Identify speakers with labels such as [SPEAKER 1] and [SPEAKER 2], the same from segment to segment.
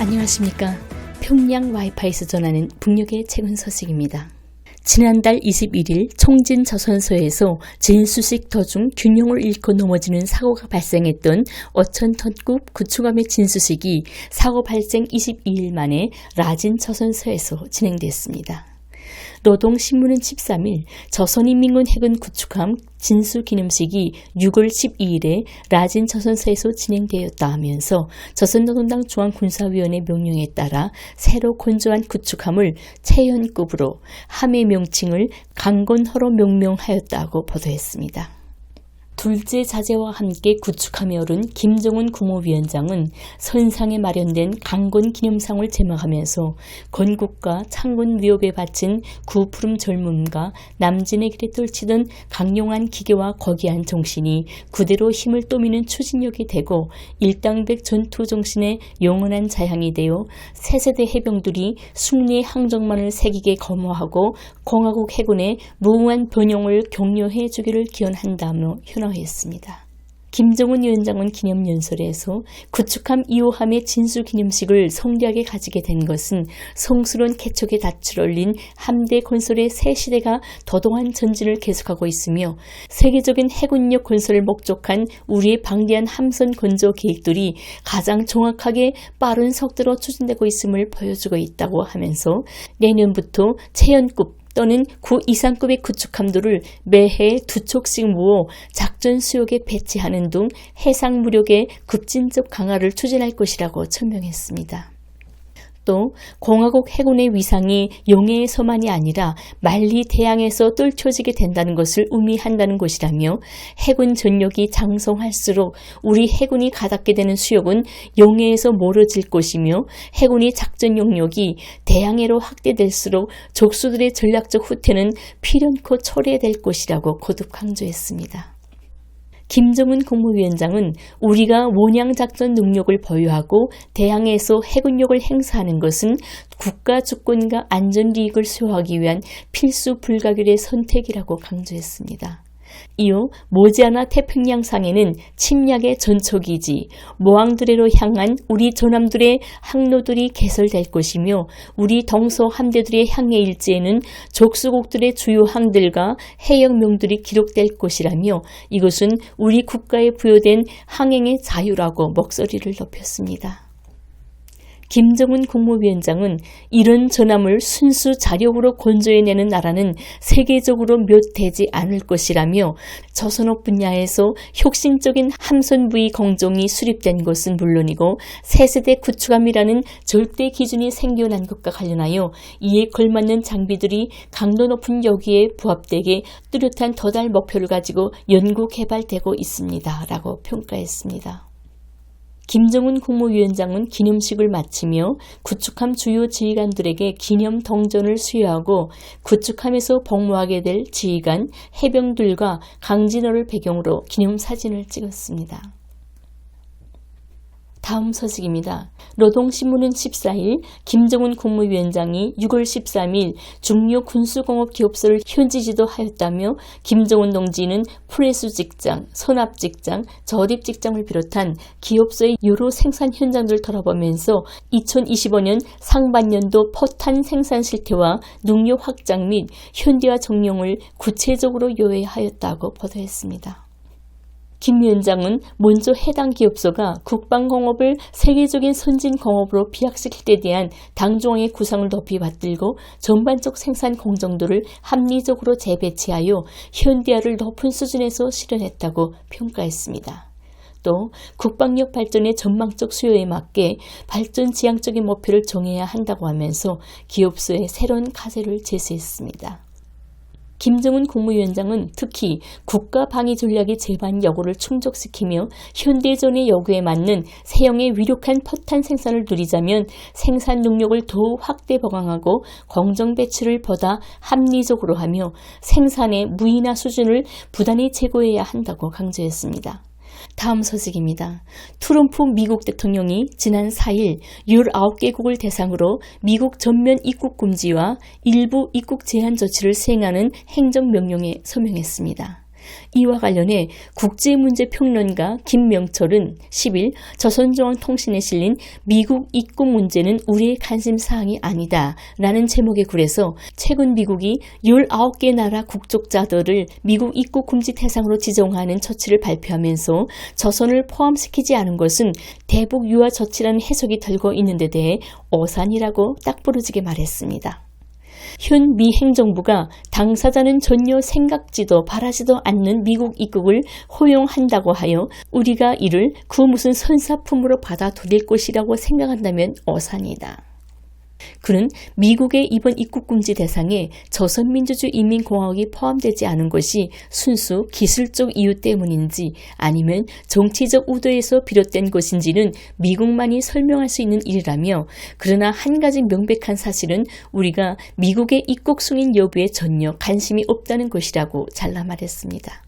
[SPEAKER 1] 안녕하십니까. 평양 와이파이에서 전하는 북녘의 최근 소식입니다. 지난달 21일 총진저선소에서 진수식 도중 균형을 잃고 넘어지는 사고가 발생했던 어천턴급 구축함의 진수식이 사고 발생 22일 만에 라진저선소에서 진행됐습니다. 노동신문은 13일 조선인민군 해군 구축함 진수기념식이 6월 12일에 라진저선소에서 진행되었다 하면서 조선노동당 중앙군사위원회 명령에 따라 새로 건조한 구축함을 채연급으로 함의 명칭을 강건호로 명명하였다고 보도했습니다. 둘째 자제와 함께 구축함에 오른 김정은 국무위원장은 선상에 마련된 강건 기념상을 제막하면서 건국과 창군 위협에 바친 구푸름 젊음과 남진의 길에 떨치던 강용한 기계와 거기한 정신이 그대로 힘을 또미는 추진력이 되고 일당백 전투 정신의 영원한 자향이 되어 새세대 해병들이 승리의 항적만을 새기게 거모하고 공화국 해군의 무궁한 번영을 격려해 주기를 기원한다며 현어했습니다. 김정은 위원장은 기념연설에서 구축함 2호함의 진수기념식을 성대하게 가지게 된 것은 성스러운 개척의 닻을 올린 함대 건설의 새 시대가 더동한 전진을 계속하고 있으며 세계적인 해군력 건설을 목적한 우리의 방대한 함선 건조 계획들이 가장 정확하게 빠른 속도로 추진되고 있음을 보여주고 있다고 하면서 내년부터 채연급 또는 구 이상급의 구축함들을 매해 2척씩 모아 작전 수역에 배치하는 등 해상 무력의 급진적 강화를 추진할 것이라고 천명했습니다. 또 공화국 해군의 위상이 용해에서만이 아니라 만리 대양에서 떨쳐지게 된다는 것을 의미한다는 것이라며 해군 전력이 장성할수록 우리 해군이 가닿게 되는 수역은 용해에서 멀어질 것이며 해군이 작전 용력이 대양해로 확대될수록 적수들의 전략적 후퇴는 필연코 초래될 것이라고 거듭 강조했습니다. 김정은 국무위원장은 우리가 원양작전 능력을 보유하고 대양에서 해군력을 행사하는 것은 국가 주권과 안전이익을 수호하기 위한 필수 불가결의 선택이라고 강조했습니다. 이어 머지않아 태평양상에는 침략의 전초기지, 모항드레로 향한 우리 전함들의 항로들이 개설될 것이며 우리 동서 함대들의 향해 일지에는 적수국들의 주요 항들과 해역명들이 기록될 것이라며 이것은 우리 국가에 부여된 항행의 자유라고 목소리를 높였습니다. 김정은 국무위원장은 이런 전함을 순수 자력으로 건조해내는 나라는 세계적으로 몇 되지 않을 것이라며 조선업 분야에서 혁신적인 함선 부위 공정이 수립된 것은 물론이고 새세대 구축함이라는 절대 기준이 생겨난 것과 관련하여 이에 걸맞는 장비들이 강도 높은 여기에 부합되게 뚜렷한 도달 목표를 가지고 연구 개발되고 있습니다. 라고 평가했습니다. 김정은 국무위원장은 기념식을 마치며 구축함 주요 지휘관들에게 기념 동전을 수여하고 구축함에서 복무하게 될 지휘관, 해병들과 강진호를 배경으로 기념사진을 찍었습니다. 다음 소식입니다. 노동신문은 14일 김정은 국무위원장이 6월 13일 중요 군수공업기업소를 현지 지도하였다며 김정은 동지는 프레스 직장, 선압 직장, 저립 직장을 비롯한 기업소의 여러 생산 현장들을 돌아보면서 2025년 상반년도 포탄 생산 실태와 능력 확장 및 현대화 정령을 구체적으로 요해하였다고 보도했습니다. 김 위원장은 먼저 해당 기업소가 국방공업을 세계적인 선진공업으로 비약시킬 때 대한 당중앙의 구상을 높이 받들고 전반적 생산 공정도를 합리적으로 재배치하여 현대화를 높은 수준에서 실현했다고 평가했습니다. 또 국방력 발전의 전망적 수요에 맞게 발전 지향적인 목표를 정해야 한다고 하면서 기업소의 새로운 과제를 제시했습니다. 김정은 국무위원장은 특히 국가 방위 전략의 제반 요구를 충족시키며 현대전의 요구에 맞는 세형의 위력한 포탄 생산을 누리자면 생산 능력을 더욱 확대 보강하고 공정 배치를 보다 합리적으로 하며 생산의 무인화 수준을 부단히 제고해야 한다고 강조했습니다. 다음 소식입니다. 트럼프 미국 대통령이 지난 4일 19개국을 대상으로 미국 전면 입국 금지와 일부 입국 제한 조치를 시행하는 행정명령에 서명했습니다. 이와 관련해 국제문제평론가 김명철은 10일 조선중앙통신에 실린 미국 입국 문제는 우리의 관심사항이 아니다 라는 제목의 글에서 최근 미국이 19개 나라 국적자들을 미국 입국 금지 대상으로 지정하는 조치를 발표하면서 조선을 포함시키지 않은 것은 대북 유화 조치라는 해석이 들고 있는 데 대해 어산이라고 딱 부러지게 말했습니다. 현 미 행정부가 당사자는 전혀 생각지도 바라지도 않는 미국 입국을 허용한다고 하여 우리가 이를 그 무슨 선사품으로 받아들일 것이라고 생각한다면 어산이다. 그는 미국의 이번 입국금지 대상에 조선민주주의인민공화국이 포함되지 않은 것이 순수 기술적 이유 때문인지 아니면 정치적 의도에서 비롯된 것인지는 미국만이 설명할 수 있는 일이라며, 그러나 한 가지 명백한 사실은 우리가 미국의 입국 승인 여부에 전혀 관심이 없다는 것이라고 잘라 말했습니다.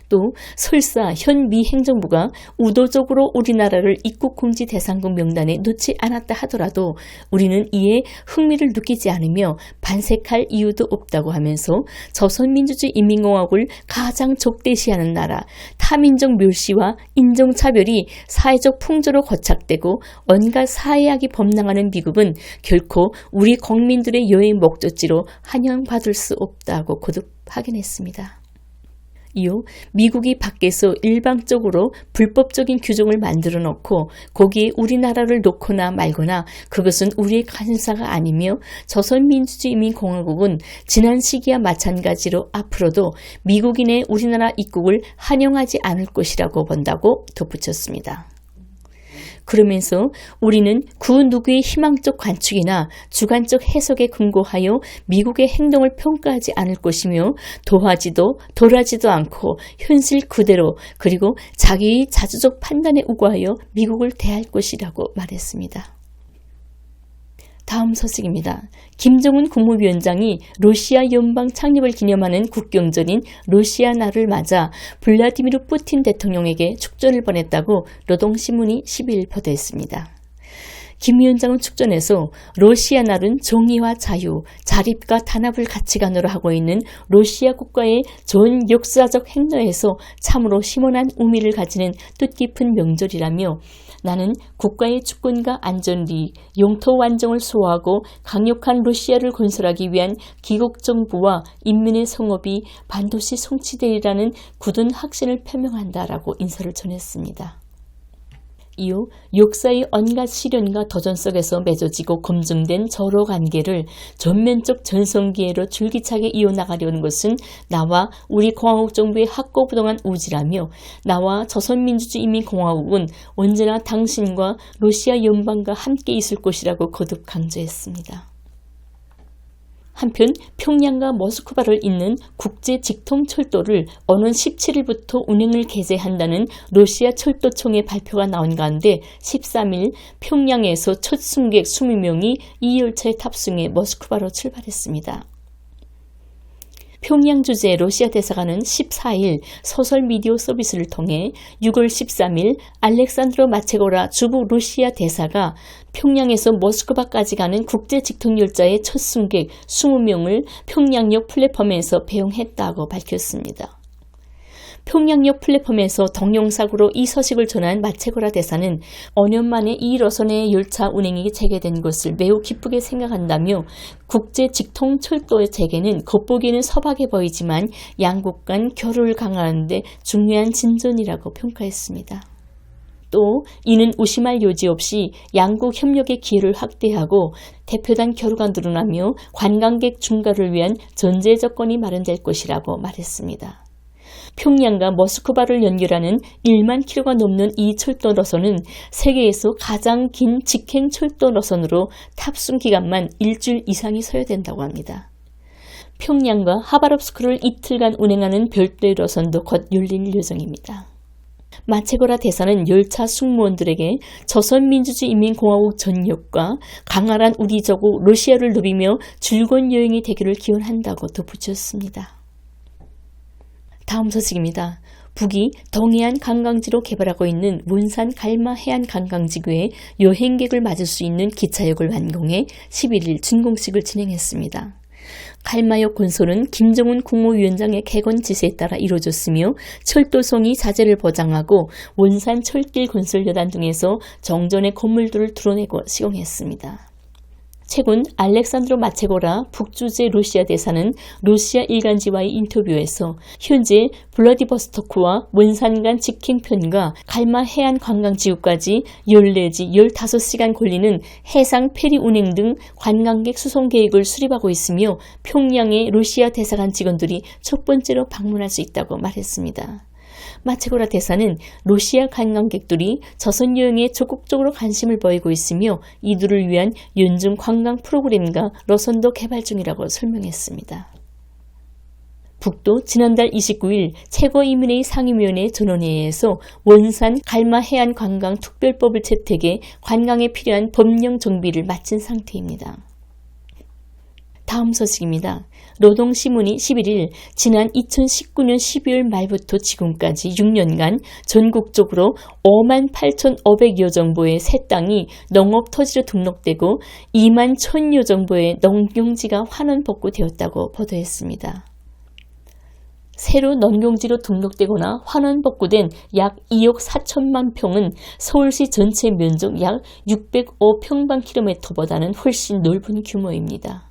[SPEAKER 1] 또 설사 현 미 행정부가 의도적으로 우리나라를 입국금지 대상국 명단에 넣지 않았다 하더라도 우리는 이에 흥미를 느끼지 않으며 반색할 이유도 없다고 하면서 조선민주주의인민공화국을 가장 적대시하는 나라, 타민족 멸시와 인종차별이 사회적 풍조로 거착되고 온갖 사회악이 범람하는 미국은 결코 우리 국민들의 여행 목적지로 환영받을 수 없다고 거듭 확인했습니다. 이후 미국이 밖에서 일방적으로 불법적인 규정을 만들어 놓고 거기에 우리나라를 놓거나 말거나 그것은 우리의 관심사가 아니며 조선민주주의인민공화국은 지난 시기와 마찬가지로 앞으로도 미국인의 우리나라 입국을 환영하지 않을 것이라고 본다고 덧붙였습니다. 그러면서 우리는 그 누구의 희망적 관측이나 주관적 해석에 근거하여 미국의 행동을 평가하지 않을 것이며 도하지도 덜하지도 않고 현실 그대로 그리고 자기의 자주적 판단에 우거하여 미국을 대할 것이라고 말했습니다. 다음 소식입니다. 김정은 국무위원장이 러시아 연방 창립을 기념하는 국경절인 러시아 날을 맞아 블라디미르 푸틴 대통령에게 축전을 보냈다고 노동신문이 12일 보도했습니다. 김 위원장은 축전에서 러시아 날은 정의와 자유, 자립과 단합을 가치관으로 하고 있는 러시아 국가의 전 역사적 행로에서 참으로 심오한 의미를 가지는 뜻깊은 명절이라며, 나는 국가의 주권과 안전리, 영토 완정을 수호하고 강력한 러시아를 건설하기 위한 기국 정부와 인민의 성업이 반드시 성취되리라는 굳은 확신을 표명한다라고 인사를 전했습니다. 이후 역사의 온갖 시련과 도전 속에서 맺어지고 검증된 절호 관계를 전면적 전성기회로 줄기차게 이어나가려는 것은 나와 우리 공화국 정부의 확고부동한 의지라며, 나와 조선민주주의인민공화국은 언제나 당신과 러시아 연방과 함께 있을 것이라고 거듭 강조했습니다. 한편 평양과 모스크바를 잇는 국제 직통철도를 오는 17일부터 운행을 개시한다는 러시아 철도청의 발표가 나온 가운데 13일 평양에서 첫 승객 20명이 이 열차에 탑승해 모스크바로 출발했습니다. 평양 주재 러시아 대사관은 14일 소셜 미디어 서비스를 통해 6월 13일 알렉산드로 마체고라 주부 러시아 대사가 평양에서 모스크바까지 가는 국제 직통열차의 첫 승객 20명을 평양역 플랫폼에서 배웅했다고 밝혔습니다. 평양역 플랫폼에서 동영상으로 이 소식을 전한 마체고라 대사는 5년 만에 이 노선의 열차 운행이 재개된 것을 매우 기쁘게 생각한다며, 국제 직통 철도의 재개는 겉보기에는 소박해 보이지만 양국 간 교류를 강화하는 데 중요한 진전이라고 평가했습니다. 또 이는 의심할 여지 없이 양국 협력의 기회를 확대하고 대표단 교류가 늘어나며 관광객 증가를 위한 전제 조건이 마련될 것이라고 말했습니다. 평양과 모스크바를 연결하는 1만 킬로가 넘는 이 철도 노선은 세계에서 가장 긴 직행 철도 노선으로 탑승 기간만 일주일 이상이 소요된다고 합니다. 평양과 하바롭스크를 이틀간 운행하는 별도의 노선도 곧 열릴 예정입니다. 마체고라 대사는 열차 승무원들에게 조선민주주의인민공화국 전역과 강활한 우리 조국 러시아를 누비며 즐거운 여행이 되기를 기원한다고 덧붙였습니다. 다음 소식입니다. 북이 동해안 관광지로 개발하고 있는 원산 갈마 해안 관광지구에 여행객을 맞을 수 있는 기차역을 완공해 11일 준공식을 진행했습니다. 칼마역 건설은 김정은 국무위원장의 개건 지시에 따라 이루어졌으며 철도성이 자재를 보장하고 원산 철길 건설 여단 등에서 정전의 건물들을 드러내고 시공했습니다. 최근 알렉산드로 마체고라 북주재 러시아 대사는 러시아 일간지와의 인터뷰에서 현재 블라디보스토크와 원산 간 직행편과 칼마 해안 관광지구까지 14지 15시간 걸리는 해상 페리 운행 등 관광객 수송 계획을 수립하고 있으며 평양의 러시아 대사관 직원들이 첫 번째로 방문할 수 있다고 말했습니다. 마체고라 대사는 러시아 관광객들이 조선 여행에 적극적으로 관심을 보이고 있으며 이들을 위한 연중 관광 프로그램과 노선도 개발 중이라고 설명했습니다. 북도 지난달 29일 최고인민회의 상임위원회 전원회의에서 원산 갈마 해안 관광 특별법을 채택해 관광에 필요한 법령 정비를 마친 상태입니다. 다음 소식입니다. 노동신문이 11일 지난 2019년 12월 말부터 지금까지 6년간 전국적으로 58,500여 정보의 새 땅이 농업토지로 등록되고 2만 1,000여 정보의 농경지가 환원복구되었다고 보도했습니다. 새로 농경지로 등록되거나 환원복구된 약 2억 4천만 평은 서울시 전체 면적 약 605평방킬로미터보다는 훨씬 넓은 규모입니다.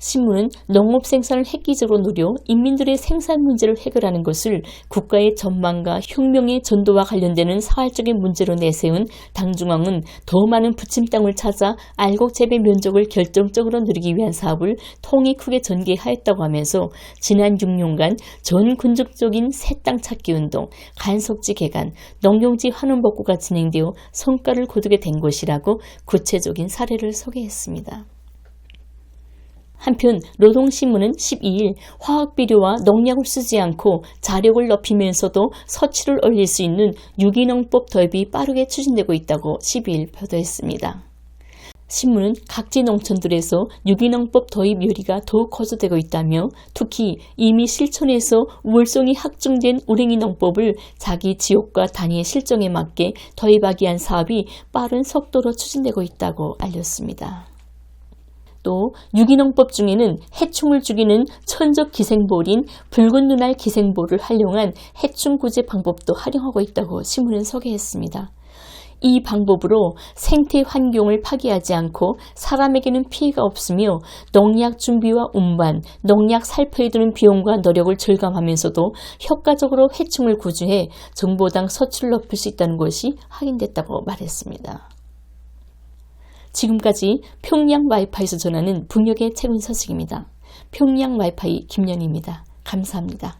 [SPEAKER 1] 신문은 농업 생산을 획기적으로 누려 인민들의 생산 문제를 해결하는 것을 국가의 전망과 혁명의 전도와 관련되는 사활적인 문제로 내세운 당중앙은 더 많은 부침 땅을 찾아 알곡 재배 면적을 결정적으로 늘리기 위한 사업을 통이 크게 전개하였다고 하면서 지난 6년간 전 군족적인 새 땅 찾기 운동, 간석지 개간, 농경지 환원 복구가 진행되어 성과를 거두게 된 것이라고 구체적인 사례를 소개했습니다. 한편 노동신문은 12일 화학비료와 농약을 쓰지 않고 자력을 높이면서도 서치를 올릴 수 있는 유기농법 도입이 빠르게 추진되고 있다고 12일 보도했습니다. 신문은 각지 농촌들에서 유기농법 도입 열의가 더욱 거소되고 있다며 특히 이미 실천해서 우월성이 확증된 우랭이 농법을 자기 지역과 단위의 실정에 맞게 도입하기 위한 사업이 빠른 속도로 추진되고 있다고 알렸습니다. 또 유기농법 중에는 해충을 죽이는 천적 기생볼인 붉은 눈알 기생볼을 활용한 해충 구제 방법도 활용하고 있다고 신문은 소개했습니다. 이 방법으로 생태 환경을 파괴하지 않고 사람에게는 피해가 없으며 농약 준비와 운반, 농약 살포에 드는 비용과 노력을 절감하면서도 효과적으로 해충을 구조해 정보당 서출을 높일 수 있다는 것이 확인됐다고 말했습니다. 지금까지 평양 와이파이에서 전하는 북녘의 최근 소식입니다. 평양 와이파이 김연희입니다. 감사합니다.